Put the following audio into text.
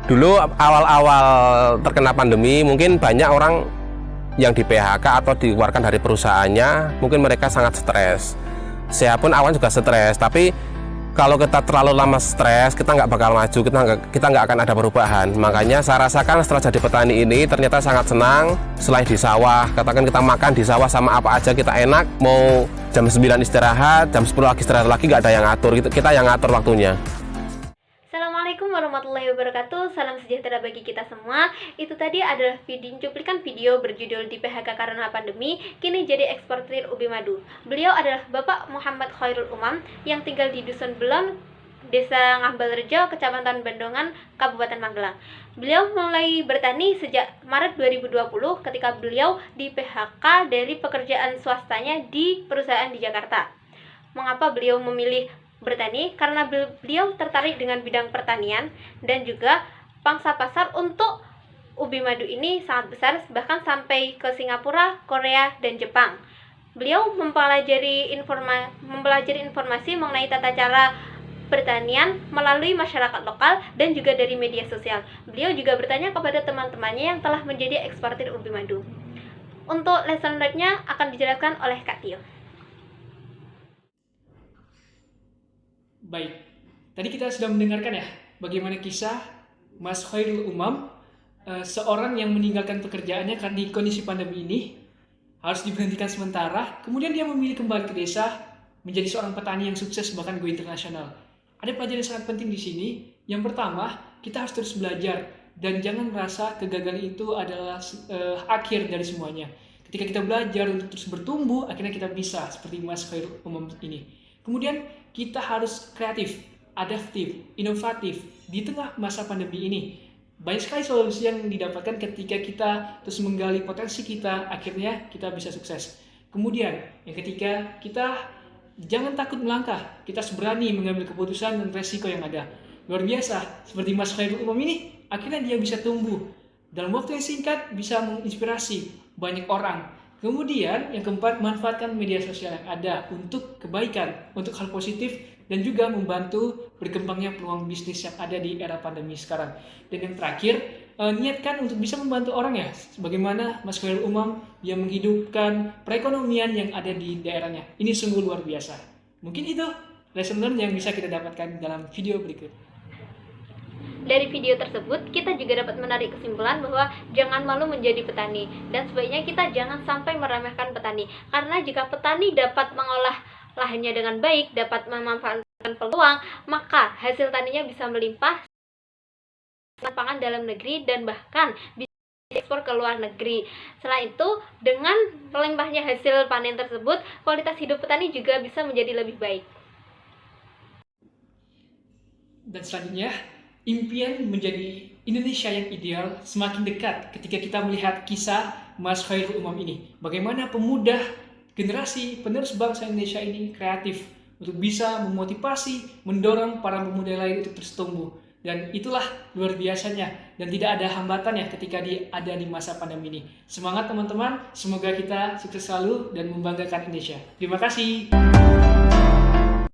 Dulu awal-awal terkena pandemi mungkin banyak orang yang di PHK atau dikeluarkan dari perusahaannya, mungkin mereka sangat stres. Saya pun awalnya juga stres, tapi kalau kita terlalu lama stres, kita nggak bakal maju, kita nggak akan ada perubahan. Makanya saya rasakan setelah jadi petani ini ternyata sangat senang. Selain di sawah, katakan kita makan di sawah sama apa aja kita enak. Mau jam 9 istirahat, jam 10 lagi istirahat lagi, nggak ada yang ngatur, kita yang ngatur waktunya. Assalamualaikum warahmatullahi wabarakatuh. Salam sejahtera bagi kita semua. Itu tadi adalah cuplikan video berjudul Di PHK Karena Pandemi, Kini Jadi Eksportir Ubi Madu. Beliau adalah Bapak Muhammad Khairul Umam yang tinggal di Dusun Belon, Desa Ngambal Rejo, Kecamatan Bendongan, Kabupaten Magelang. Beliau mulai bertani sejak Maret 2020 ketika beliau di PHK dari pekerjaan swastanya di perusahaan di Jakarta. Mengapa beliau memilih bertani? Karena beliau tertarik dengan bidang pertanian dan juga pangsa pasar untuk ubi madu ini sangat besar, bahkan sampai ke Singapura, Korea, dan Jepang. Beliau mempelajari informasi mengenai tata cara pertanian melalui masyarakat lokal dan juga dari media sosial. Beliau juga bertanya kepada teman-temannya yang telah menjadi eksportir ubi madu. Untuk lesson learned-nya akan dijelaskan oleh Kak Tio. Baik, tadi kita sudah mendengarkan ya bagaimana kisah Mas Khairul Umam, seorang yang meninggalkan pekerjaannya karena di kondisi pandemi ini harus diberhentikan sementara, kemudian dia memilih kembali ke desa menjadi seorang petani yang sukses bahkan go internasional. Ada pelajaran yang sangat penting di sini. Yang pertama, kita harus terus belajar dan jangan merasa kegagalan itu adalah akhir dari semuanya. Ketika kita belajar untuk terus bertumbuh, akhirnya kita bisa seperti Mas Khairul Umam ini. Kemudian kita harus kreatif, adaptif, inovatif di tengah masa pandemi ini. Banyak sekali solusi yang didapatkan ketika kita terus menggali potensi kita, akhirnya kita bisa sukses. Kemudian yang ketiga, kita jangan takut melangkah, kita harus berani mengambil keputusan dan resiko yang ada. Luar biasa, seperti Mas Khairul Umam ini, akhirnya dia bisa tumbuh. Dalam waktu yang singkat bisa menginspirasi banyak orang. Kemudian yang keempat, manfaatkan media sosial yang ada untuk kebaikan, untuk hal positif, dan juga membantu berkembangnya peluang bisnis yang ada di era pandemi sekarang. Dan yang terakhir, niatkan untuk bisa membantu orang ya, sebagaimana Mas Khairul Umam dia menghidupkan perekonomian yang ada di daerahnya. Ini sungguh luar biasa. Mungkin itu lesson learned yang bisa kita dapatkan dalam video berikut. Dari video tersebut, kita juga dapat menarik kesimpulan bahwa jangan malu menjadi petani, dan sebaiknya kita jangan sampai meremehkan petani. Karena jika petani dapat mengolah lahannya dengan baik, dapat memanfaatkan peluang, maka hasil taninya bisa melimpah pangan dalam negeri dan bahkan bisa diekspor ke luar negeri. Selain itu, dengan melimpahnya hasil panen tersebut, kualitas hidup petani juga bisa menjadi lebih baik. Dan selanjutnya, impian menjadi Indonesia yang ideal semakin dekat ketika kita melihat kisah Mas Khairul Umam ini. Bagaimana pemuda generasi penerus bangsa Indonesia ini kreatif untuk bisa memotivasi, mendorong para pemuda lain untuk terus tumbuh. Dan itulah luar biasanya dan tidak ada hambatan ya ketika ada di masa pandemi ini. Semangat teman-teman, semoga kita sukses selalu dan membanggakan Indonesia. Terima kasih.